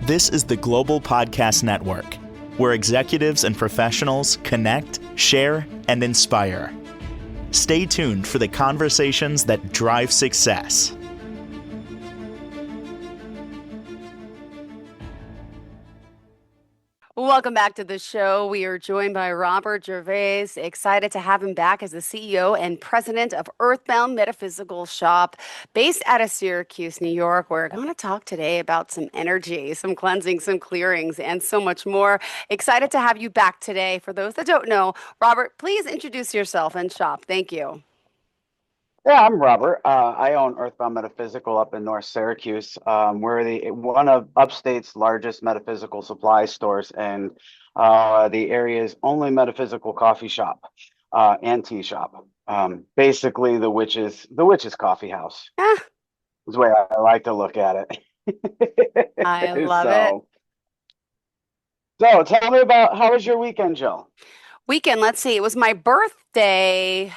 This is the Global Podcast Network, where executives and professionals connect, share, and inspire. Stay tuned for the conversations that drive success. Welcome back to the show. We are joined by Robert Gervais. Excited to have him back as the CEO and president of Earthbound Metaphysical Shoppe, based out of Syracuse, New York. We're going to talk today about some energy, some cleansing, some clearings, and so much more. Excited to have you back today. For those that don't know, Robert, please introduce yourself and Shoppe. Thank you. Yeah, I'm Robert. I own Earthbound Metaphysical up in North Syracuse. We're one of Upstate's largest metaphysical supply stores and the area's only metaphysical coffee shop and tea shop. Basically, the witch's coffee house Ah, is the way I like to look at I it. love it. So tell me about how was your weekend, Jill? Weekend, let's see. It was my birthday.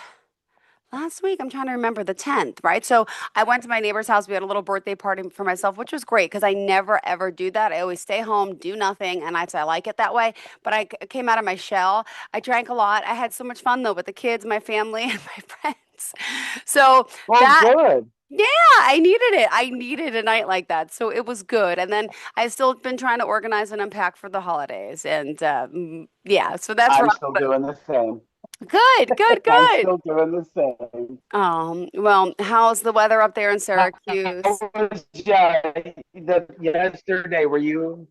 Last week, I'm trying to remember the 10th, right? So I went to my neighbor's house. We had a little birthday party for myself, which was great because I never ever do that. I always stay home, do nothing, and I like it that way. But came out of my shell. I drank a lot. I had so much fun though with the kids, my family, and my friends. So Oh, that good. yeah, I needed it. I needed a night like that. So it was good. And then I've still been trying to organize and unpack for the holidays. And yeah, so that's I'm rough, still but doing the same. good, good, I'm good. still doing the same. Well, how's the weather up there in How Syracuse? was yesterday? Were you?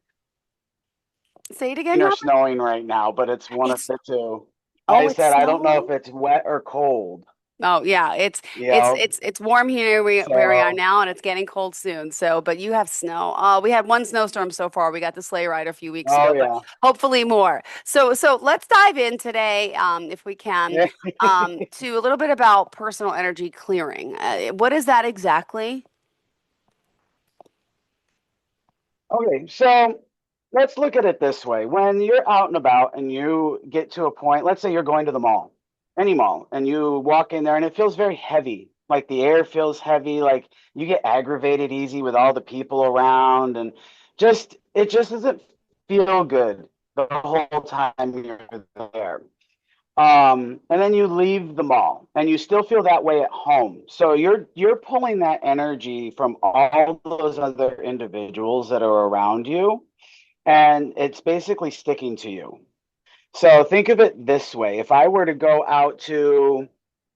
Say it again, Or Robert. snowing right now, but it's one of It's the two. I it's said I don't know snowing. if it's wet or cold. Oh yeah, it's You it's know, it's it's warm here where we are so now, and it's getting cold soon. So, but you have snow. We had one snowstorm so far. We got the sleigh ride a few weeks oh ago, but yeah, hopefully more. So let's dive in today, if we can, yeah. to a little bit about personal energy clearing. What is that exactly? Okay, so let's look at it this way. When you're out and about and you get to a point, let's say you're going to the mall, any mall, and you walk in there and it feels very heavy. Like the air feels heavy, like you get aggravated easy with all the people around, and just it just doesn't feel good the whole time you're there. And then you leave the mall and you still feel that way at home. So you're pulling that energy from all those other individuals that are around you, and it's basically sticking to you. So think of it this way. If I were to go out to,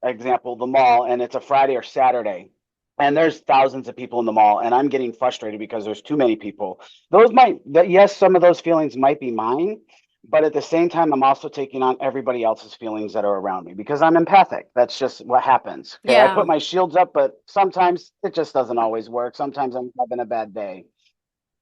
example, the mall, and it's a Friday or Saturday, and there's thousands of people in the mall, and I'm getting frustrated because there's too many people. Yes, some of those feelings might be mine, but at the same time, I'm also taking on everybody else's feelings that are around me because I'm empathic. That's just what happens. Okay. I Yeah. put my shields up, but sometimes it just doesn't always work. Sometimes I'm having a bad day.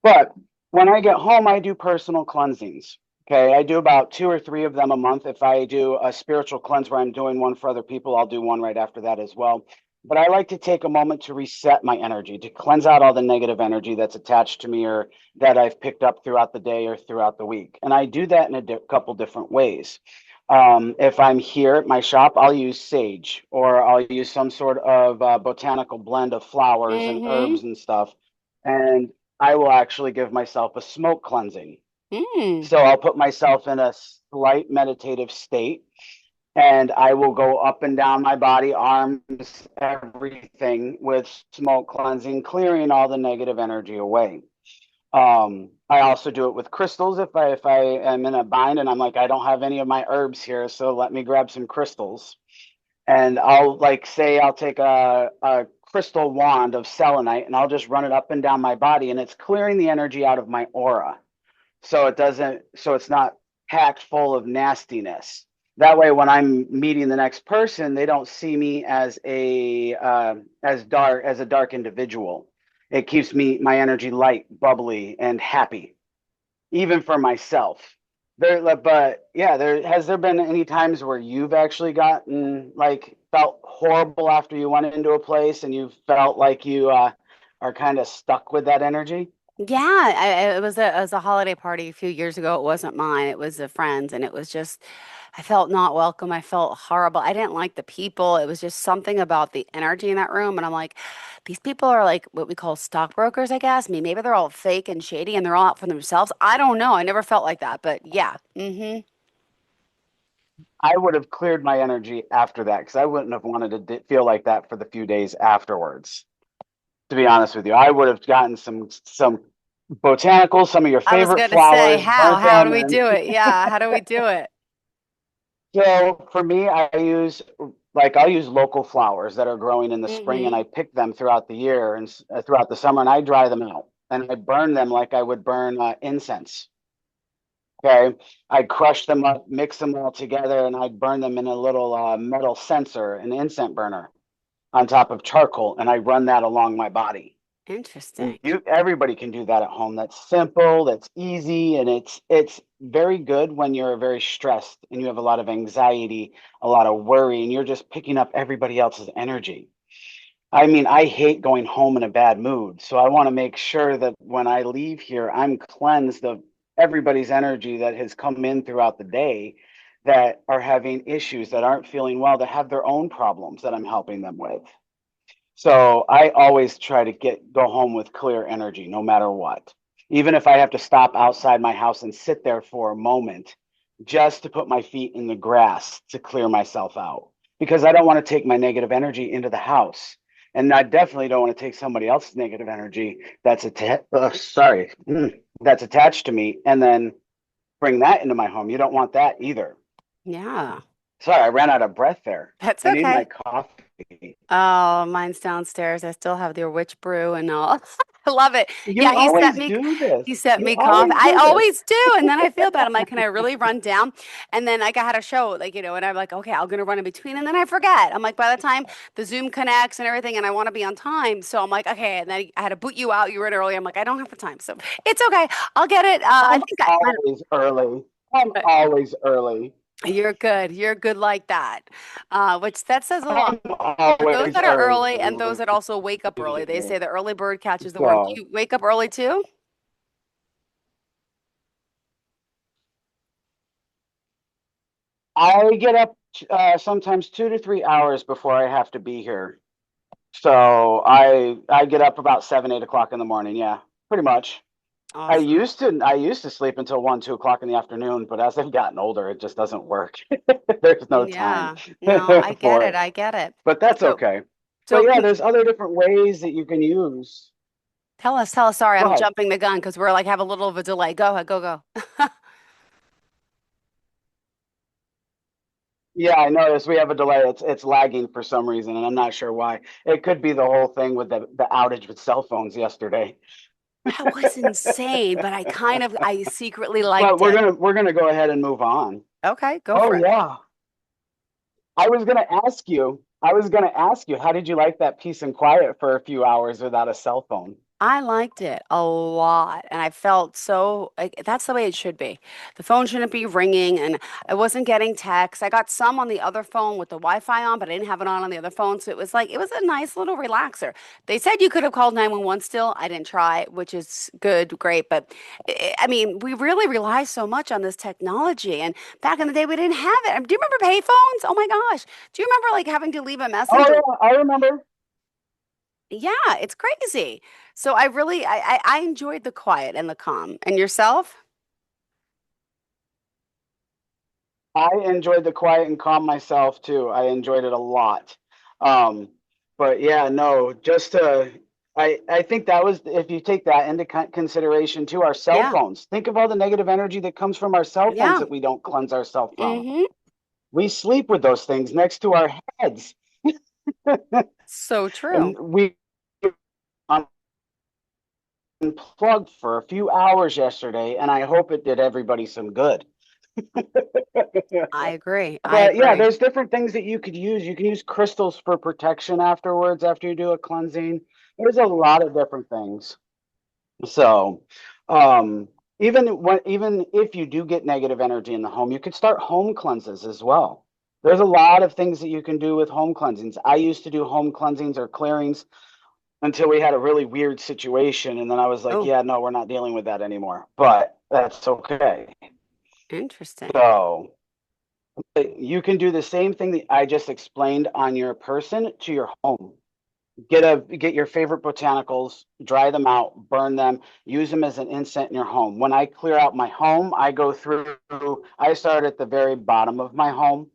But when I get home, I do personal cleansings. Okay. I do about two or three of them a month. If I do a spiritual cleanse where I'm doing one for other people, I'll do one right after that as well. But I like to take a moment to reset my energy, to cleanse out all the negative energy that's attached to me or that I've picked up throughout the day or throughout the week. And I do that in couple different ways. If I'm here at my shop, I'll use sage or I'll use some sort of botanical blend of flowers and Mm-hmm. herbs and stuff. And I will actually give myself a smoke cleansing. Mm. So I'll put myself in a slight meditative state and I will go up and down my body, arms, everything with smoke cleansing, clearing all the negative energy away. I also do it with crystals if I am in a bind and I'm like, I don't have any of my herbs here, so let me grab some crystals. And I'll like say I'll take a crystal wand of selenite and I'll just run it up and down my body and it's clearing the energy out of my aura. So it's not packed full of nastiness. That way when I'm meeting the next person, they don't see me as a dark individual. It keeps my energy light, bubbly, and happy, even for myself. But yeah, there been any times where you've actually gotten like felt horrible after you went into a place and you felt like you are kind of stuck with that energy? Yeah, it was a holiday party a few years ago. It wasn't mine. It was a friend's, and it was just I felt not welcome. I felt horrible. I didn't like the people. It was just something about the energy in that room. And I'm like, these people are like what we call stockbrokers, I guess. I mean, maybe they're all fake and shady and they're all out for themselves. I don't know. I never felt like that. But yeah. Mm-hmm. I would have cleared my energy after that because I wouldn't have wanted to feel like that for the few days afterwards. To be honest with you, I would have gotten some botanicals, some of your I was favorite gonna say, flowers, how? burnt How do them, we and do it? Yeah, how do we do it? so for me, I use like I'll use local flowers that are growing in the spring, and Mm-hmm. I pick them throughout the year and throughout the summer, and I dry them out and I burn them like I would burn incense. Okay, I'd crush them up, mix them all together, and I'd burn them in a little metal censer, an incense burner on top of charcoal, and I run that along my body. Interesting. Everybody can do that at home. That's simple, that's easy, and it's very good when you're very stressed and you have a lot of anxiety, a lot of worry, and you're just picking up everybody else's energy. I mean, I hate going home in a bad mood. So I want to make sure that when I leave here, I'm cleansed of everybody's energy that has come in throughout the day that are having issues, that aren't feeling well, that have their own problems that I'm helping them with. So I always try to go home with clear energy, no matter what. Even if I have to stop outside my house and sit there for a moment just to put my feet in the grass to clear myself out. Because I don't want to take my negative energy into the house. And I definitely don't want to take somebody else's negative energy that's attached to me and then bring that into my home. You don't want that either. Yeah, Sorry, I ran out of breath there. that's I need my okay. coffee. Oh, mine's downstairs. I still have the witch brew and all. I love it. Yeah, You always do this. he sent You me coffee. always I do this. always do. And then I feel bad. I'm like, can I really run down? And then like I had a show, like, and I'm like, okay, I'm gonna run in between. And then I forget. I'm like, by the time the Zoom connects and everything, and I want to be on time. So I'm like, okay. And then I had to boot you out. You were in early. I'm like, I don't have the time. So it's okay. I'll get it. I I'm think I might always early. I'm have. always early. You're good. You're good like that. Which that says a lot. I'm For those always that are early and those early. that also wake up early, they say the early bird catches the worm. Do So you wake up early too? I get up sometimes 2 to 3 hours before I have to be here. So I get up about 7, 8 o'clock in the morning. Yeah, pretty much. Awesome. I used to sleep until 1, 2 o'clock in the afternoon, but as I've gotten older, it just doesn't work. There's no time Yeah. No, I get for it. it. I get it. But that's So, okay. But so yeah, can there's other different ways that you can use. tell us. Sorry, Go I'm ahead. jumping the gun because we're like have a little of a delay. Go ahead, go. Yeah, I noticed we have a delay. It's lagging for some reason, and I'm not sure why. It could be the whole thing with the outage with cell phones yesterday. That was insane, but I secretly But liked it. we're gonna go ahead and move on. Okay, go Oh for it. yeah. I was gonna ask you, how did you like that peace and quiet for a few hours without a cell phone? I liked it a lot, and I felt so like that's the way it should be. The phone shouldn't be ringing, and I wasn't getting texts. I got some on the other phone with the Wi-Fi on, but I didn't have it on the other phone, so it was like it was a nice little relaxer. They said you could have called 911 still. I didn't try, which is good, great, but I mean, we really rely so much on this technology, and back in the day we didn't have it. Do you remember payphones? Oh my gosh. Do you remember like having to leave a Oh message? yeah, I remember. Yeah, it's crazy. So I really I enjoyed the quiet and the calm. And yourself? I enjoyed the quiet and calm myself too. I enjoyed it a lot. Um, but yeah, no, I think that was, if you take that into consideration too, our cell Yeah. phones. Think of all the negative energy that comes from our cell phones Yeah. that we don't cleanse ourselves from. Mm-hmm. We sleep with those things next to our heads, So true. and we unplugged for a few hours yesterday, and I hope it did everybody some good. I agree. I But yeah, agree. there's different things that you could use. You can use crystals for protection afterwards, after you do a cleansing. There's a lot of different things. So, um, even if you do get negative energy in the home, you could start home cleanses as well. There's a lot of things that you can do with home cleansings. I used to do home cleansings or clearings until we had a really weird situation, and then I was like, Oh, yeah, no, we're not dealing with that anymore. But that's okay. interesting. So. You can do the same thing that I just explained on your person to your home. Get your favorite botanicals, dry them out, burn them, use them as an incense in your home. When I clear out my home, I start at the very bottom of my home,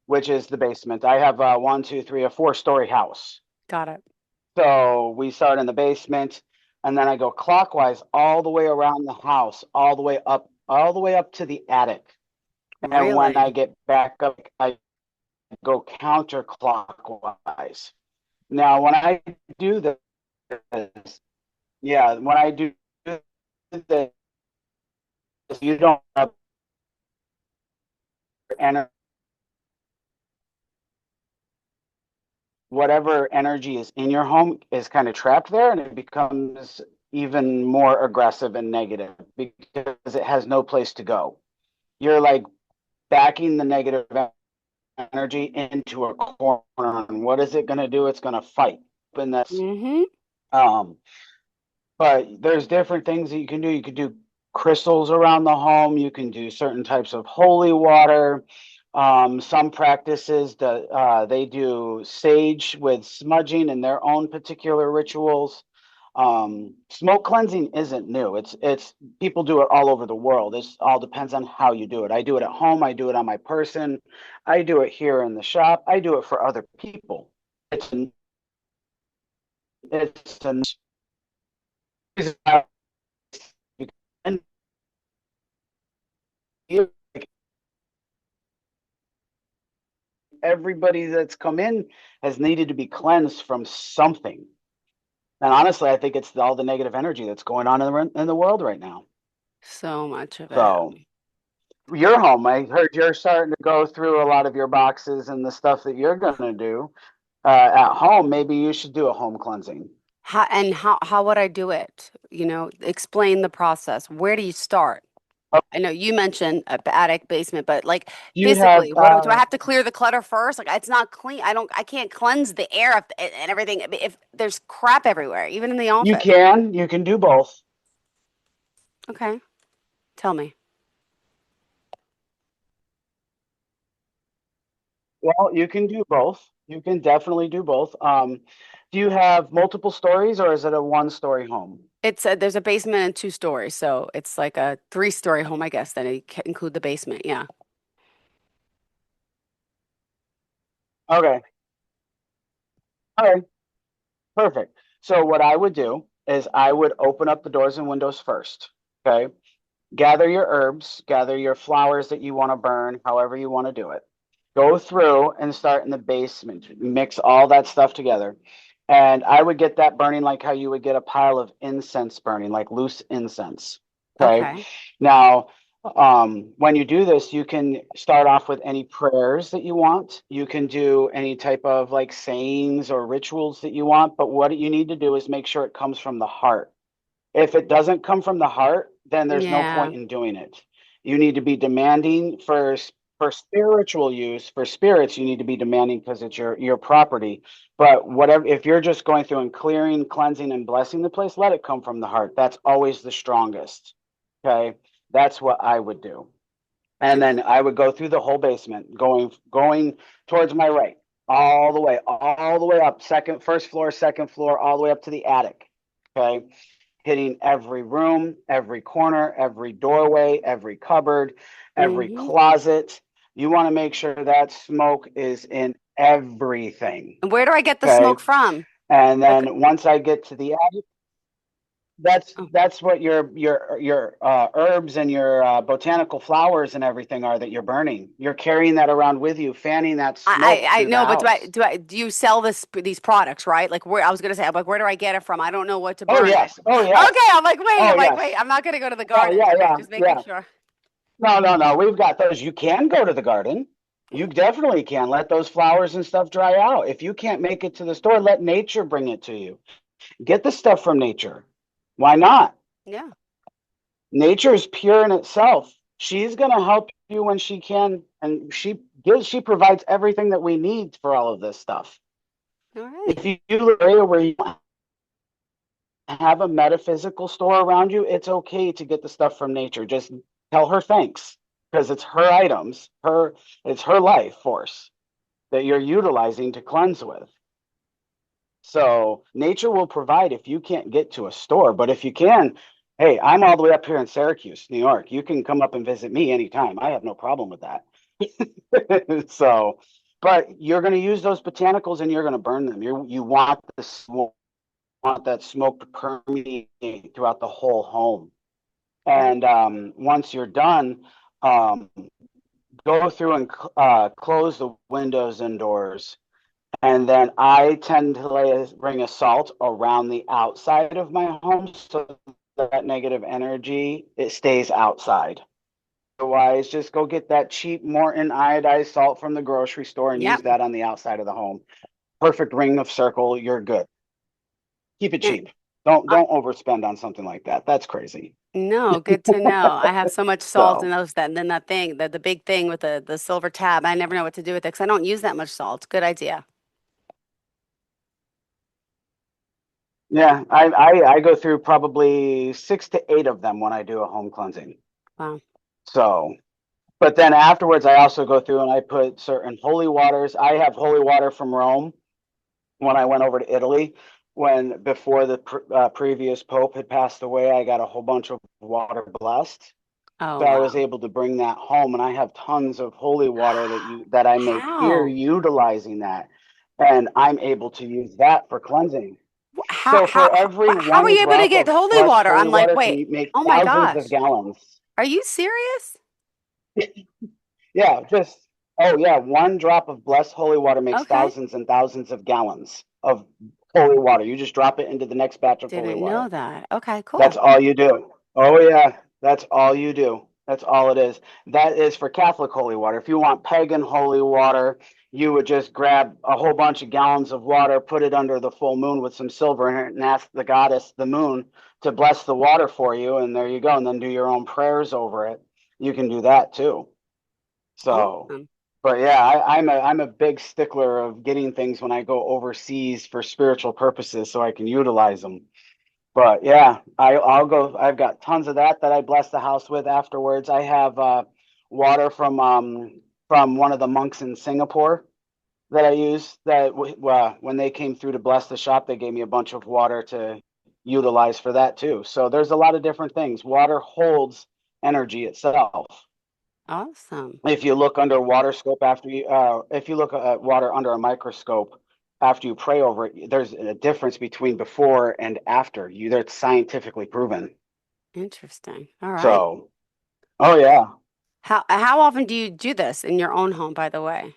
which is the basement. I have a one, two, three, a four-story house. Got it. So we start in the basement, and then I go clockwise all the way around the house, all the way up to the attic. And when I Really? get back up, I go counterclockwise. Now, when I do this, yeah, when I do this, you don't have energy. Whatever energy is in your home is kind of trapped there, and it becomes even more aggressive and negative because it has no place to go. You're like backing the negative energy into a corner. And what is it going to do? It's going to fight. And that's Mm-hmm. um, but there's different things that you can do. You could do crystals around the home. You can do certain types of holy water. Some practices they do sage with smudging and their own particular rituals. Smoke cleansing isn't new. It's people do it all over the world. It all depends on how you do it. I do it at home. I do it on my person. I do it here in the shop. I do it for other people. It's an and everybody that's come in has needed to be cleansed from something. And honestly, I think it's all the negative energy that's going on in the world right now. So much of it. So your home, I heard you're starting to go through a lot of your boxes and the stuff that you're going to do at home. Maybe you should do a home cleansing. How would I do it? Explain the process. Where do you start? Oh, I know you mentioned a attic basement, but like do you have physically, do I have to clear the clutter first? Like it's not clean. I can't cleanse the air and everything if there's crap everywhere, even in the office. you can do both. Okay, tell me. Well, you can do both. You can definitely do both. Do you have multiple stories or is it a one-story home? There's a basement and 2 stories, so it's like a 3-story home, I guess. Then it can include the basement. Yeah. Okay. All right. Perfect. So what I would do is I would open up the doors and windows first. Okay. Gather your herbs, gather your flowers that you want to burn, however you want to do it. Go through and start in the basement. Mix all that stuff together. And I would get that burning like how you would get a pile of incense burning, like loose incense. Okay. Okay. Now, when you do this, you can start off with any prayers that you want. You can do any type of like sayings or rituals that you want. But what you need to do is make sure it comes from the heart. If it doesn't come from the heart, then there's no Yeah. point in doing it. You need to be demanding for spiritual use. For spirits, you need to be demanding because it's your property. But whatever, if you're just going through and clearing, cleansing, and blessing the place, let it come from the heart. That's always the strongest. Okay, that's what I would do. And then I would go through the whole basement, going towards my right, all the way up, first floor, second floor, all the way up to the attic. Okay, hitting every room, every corner, every doorway, every cupboard, every Hmm. closet. You want to make sure that smoke is in everything. And where do I get the Okay. smoke from? And Like, then once I get to the attic, oh, that's what your herbs and your botanical flowers and everything are that you're burning. You're carrying that around with you, fanning that smoke I through the know, but house. do you sell these products, right? Like where I was gonna say, I'm like, where do I get it from? I don't know what to Oh burn. Like, yes, oh okay, yes, oh I'm like, wait, yes. I'm not gonna go to the Oh garden. yeah, Okay, yeah, just making yeah. sure. No, no, no. We've got those. You can go to the garden. You definitely can. Let those flowers and stuff dry out. If you can't make it to the store, let nature bring it to you. Get the stuff from nature. Why not? Yeah. Nature is pure in itself. She's going to help you when she can, and she provides everything that we need for all of this stuff. All right. If you live in an area where you have a metaphysical store around you, it's okay to get the stuff from nature. Just tell her thanks. because it's her items, it's her life force that you're utilizing to cleanse with. So nature will provide if you can't get to a store, but if you can, hey, I'm all the way up here in Syracuse, New York. You can come up and visit me anytime. I have no problem with that. So, but you're going to use those botanicals and you're going to burn them. You want that smoke to permeate throughout the whole home. And once you're done, um, go through and close the windows and doors. And then I tend to bring a salt around the outside of my home so that negative energy, it stays outside. Otherwise, just go get that cheap Morton iodized salt from the grocery store and use Yep. that on the outside of the home. Perfect ring of circle, you're good. Keep it And cheap. Don't overspend on something like that. That's crazy. no, good to know. I have so much salt in So those that and then that thing, the big thing with the silver tab. I never know what to do with it because I don't use that much salt. Good idea. yeah, I go through probably 6 to 8 of them when I do a home cleansing. Wow. So, but then afterwards, I also go through and I put certain holy waters. I have holy water from Rome when I went over to Italy. When before the previous pope had passed away, I got a whole bunch of water blessed. Oh, So I was wow. able to bring that home, and I have tons of holy water that I make here How? utilizing that, and I'm able to use that for cleansing. How So how for every how are one you able to drop get of holy blessed water? holy I'm like, water wait. can make Oh my thousands of gosh. gallons. Are you serious? Yeah, oh yeah, one drop of blessed holy water makes Okay. thousands and thousands of gallons of holy water. You just drop it into the next batch of holy Didn't water. know that. Okay, That's cool. all you do. Oh yeah, that's all you do. That's all it is. That is for Catholic holy water. If you want pagan holy water, you would just grab a whole bunch of gallons of water, put it under the full moon with some silver in it, and ask the goddess, the moon, to bless the water for you. And there you go. And then do your own prayers over it. You can do that too. So, Awesome. but yeah, I'm a big stickler of getting things when I go overseas for spiritual purposes so I can utilize them. But yeah, I'll go. I've got tons of that I bless the house with afterwards. I have water from one of the monks in Singapore that I use. When they came through to bless the shop, they gave me a bunch of water to utilize for that too. So there's a lot of different things. Water holds energy itself. Awesome. If you look under water scope if you look at water under a microscope after you pray over it, there's a difference between before and after. That's scientifically proven. Interesting. All right. So, oh yeah, How often do you do this in your own home, by the way?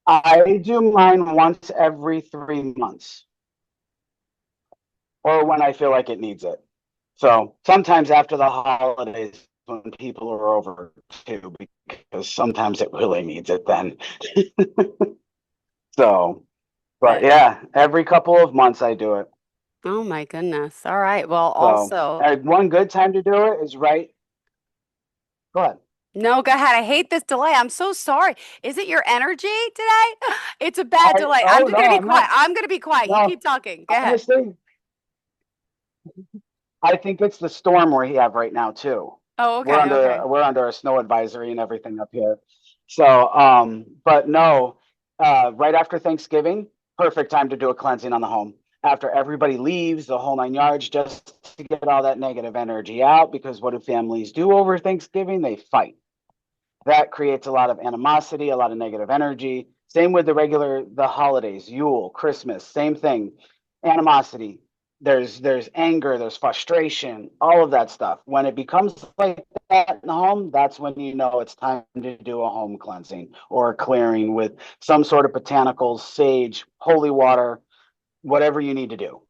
I do mine once every 3 months, or when I feel like it needs it. So sometimes after the holidays when people are over too, because sometimes it really needs it then. So, but But yeah, every couple of months I do it. oh my goodness. All right. Well, So, also, one good time to do it is right. Go ahead. no, go ahead. I hate this delay. I'm so sorry. Is it your energy today? It's a bad delay. I'm Oh just no, gonna be I'm quiet. not. I'm gonna be quiet. You No, keep talking. Go ahead. honestly, I think it's the storm we have right now too. Oh, We're okay, under okay. we're under a snow advisory and everything up here. So, but no, right after Thanksgiving, perfect time to do a cleansing on the home. After everybody leaves, the whole 9 yards, just to get all that negative energy out. Because what do families do over Thanksgiving? They fight. That creates a lot of animosity, a lot of negative energy. Same with the holidays, Yule, Christmas, same thing. Animosity. There's anger, there's frustration, all of that stuff. When it becomes like that in the home, that's when you know it's time to do a home cleansing or a clearing with some sort of botanicals, sage, holy water, whatever you need to do.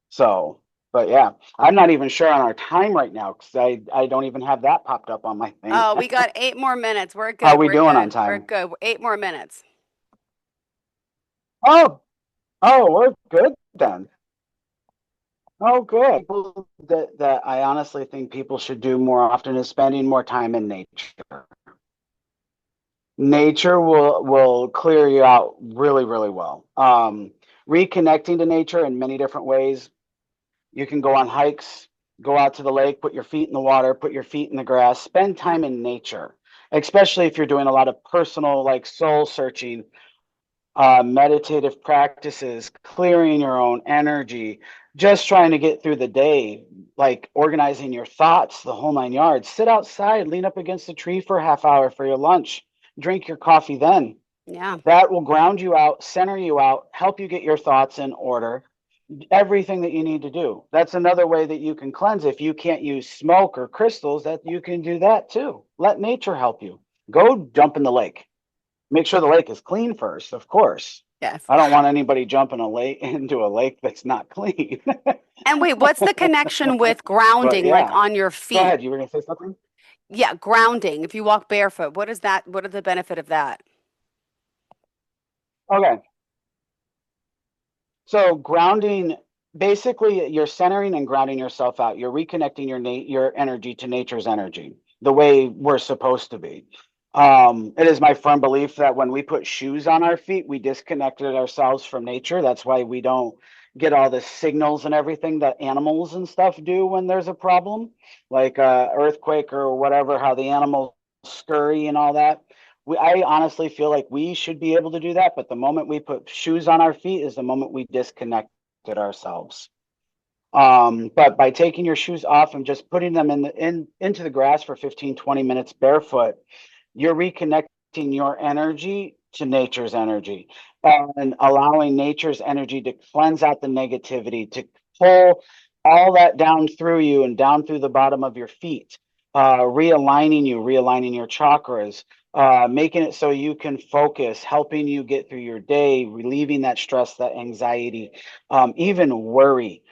So, but yeah, I'm not even sure on our time right now because I don't even have that popped up on my thing. Oh, we got 8 more minutes. We're How are good. we We're doing on good. We're time? good. 8 more minutes. Oh, oh, we're good then. Oh, good. That I honestly think people should do more often is spending more time in nature. Nature will clear you out really, really well. Reconnecting to nature in many different ways. You can go on hikes, go out to the lake, put your feet in the water, put your feet in the grass, spend Yeah. time in nature. especially if you're doing a lot of personal, like soul searching, meditative practices, clearing your own energy, just trying to get through the day, like organizing your thoughts, the whole 9 yards. Sit outside, lean up against a tree for a half hour for your lunch, drink your coffee then. Yeah. That will ground you out, center you out, help you get your thoughts in order, everything that you need to do. That's another way that you can cleanse. If you can't use smoke or crystals, that you can do that too. Let nature help you. Go jump in the lake. Make sure the lake is clean first, of course. Yes. I don't want anybody jumping into a lake that's not clean. And wait, what's the connection with But grounding, like yeah, on your go feet? ahead. You were gonna say something? Yeah, grounding. If you walk barefoot, what is that? What are the benefit of that? Okay. So grounding, basically, you're centering and grounding yourself out. You're reconnecting your energy to nature's energy, the way we're supposed to be. It is my firm belief that when we put shoes on our feet, we disconnected ourselves from nature. That's why we don't get all the signals and everything that animals and stuff do when there's a problem, like earthquake or whatever, how the animals scurry and all that. I honestly feel like we should be able to do that, but the moment we put shoes on our feet is the moment we disconnected ourselves. But by taking your shoes off and just putting them into the grass for 15, 20 minutes barefoot, you're reconnecting your energy to nature's energy and allowing nature's energy to cleanse out the negativity, to pull all that down through you and down through the bottom of your feet, realigning your chakras, making it so you can focus, helping you get through your day, relieving that stress, that anxiety, even worry.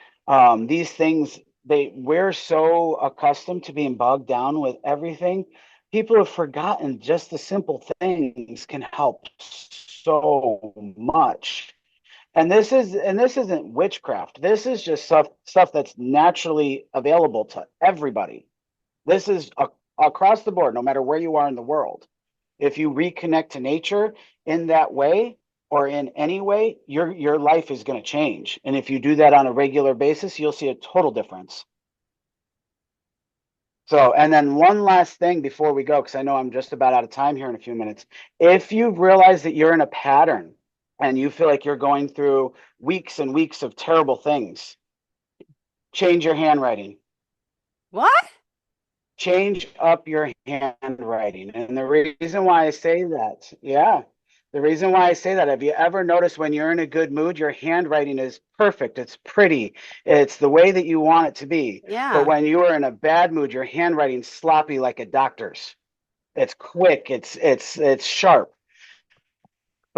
These things, we're so accustomed to being bogged down with everything. People have forgotten just the simple things can help so much. And this isn't witchcraft. This is just stuff that's naturally available to everybody. This is across the board, no matter where you are in the world. If you reconnect to nature in that way or in any way, your life is going to change. And if you do that on a regular basis, you'll see a total difference. So, and then one last thing before we go, because I know I'm just about out of time here in a few minutes. If you realize that you're in a pattern and you feel like you're going through weeks and weeks of terrible things, change your handwriting. What? Change up your handwriting. And the reason why I say that, yeah, the reason why I say that, have you ever noticed when you're in a good mood, your handwriting is perfect, it's pretty, it's the way that you want it to be. But Yeah. when you are in a bad mood, your handwriting's sloppy like a doctor's. It's quick, it's sharp.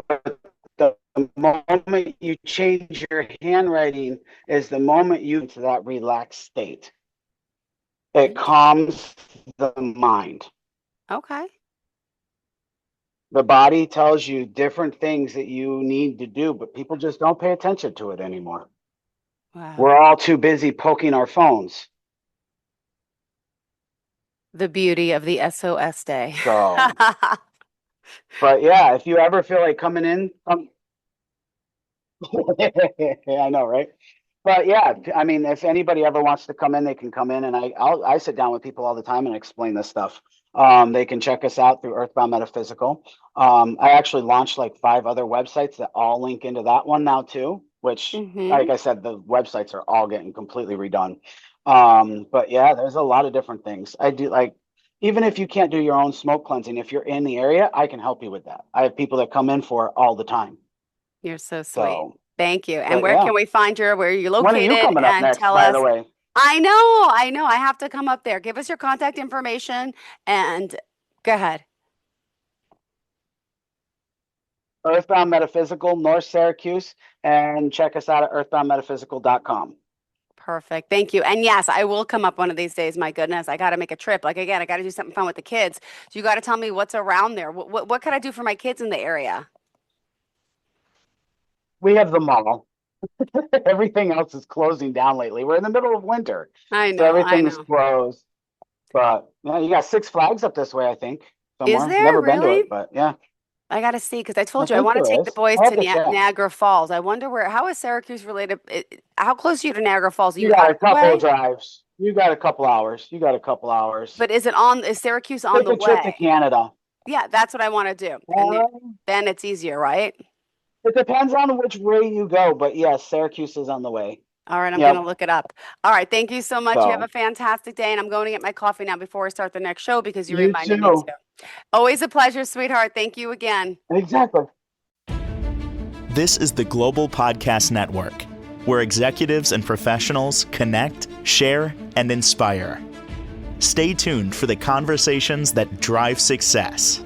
The moment you change your handwriting is the moment you into that relaxed state. It calms the mind. Okay. The body tells you different things that you need to do, but people just don't pay attention to it anymore. Wow. We're all too busy poking our phones. The beauty of the SOS day. So, but yeah, if you ever feel like coming in, I know, right? But yeah, I mean, if anybody ever wants to come in, they can come in, and I sit down with people all the time and explain this stuff. They can check us out through Earthbound Metaphysical. I actually launched like 5 other websites that all link into that one now too, which, Hmm. like I said, the websites are all getting completely redone. But yeah, there's a lot of different things. I do like, even if you can't do your own smoke cleansing, if you're in the area, I can help you with that. I have people that come in for it all the time. You're so sweet. So, Thank you. And but where yeah. can we find you? Where you're When are you located? coming up And next, tell by the us. way? I know, I know. I have to come up there. Give us your contact information and go ahead. Earthbound Metaphysical, North Syracuse, and check us out at earthboundmetaphysical.com. Perfect. Thank you. And yes, I will come up one of these days. My goodness, I got to make a trip. Like again, I got to do something fun with the kids. So you got to tell me what's around there. What can I do for my kids in the area? We have the mall. Everything else is closing down lately. We're in the middle of winter, I so know, I everything's know. closed. But yeah, you got Six Flags up this way, I think, Is somewhere. there Never been to really? it, but yeah, I got to see because I I told you I think want to there take the is. boys I'll to have to check. Niagara Falls. I wonder how is Syracuse related? How close are you to Niagara Falls? Are You you got out a of the couple of way? drives. You got a couple hours. You got a couple hours. But is Syracuse on Take the a trip to way? Canada. Yeah, that's what I want to do. And then it's easier, right? It depends on which way you go, but yes, Syracuse is on the way. All right, I'm Yep. going to look it up. All right, thank you so much. You have So, a fantastic day, and I'm going to get my coffee now before I start the next show because you you reminded me too. to. Always a pleasure, sweetheart. Thank you again. Exactly. This is the Global Podcast Network, where executives and professionals connect, share, and inspire. Stay tuned for the conversations that drive success.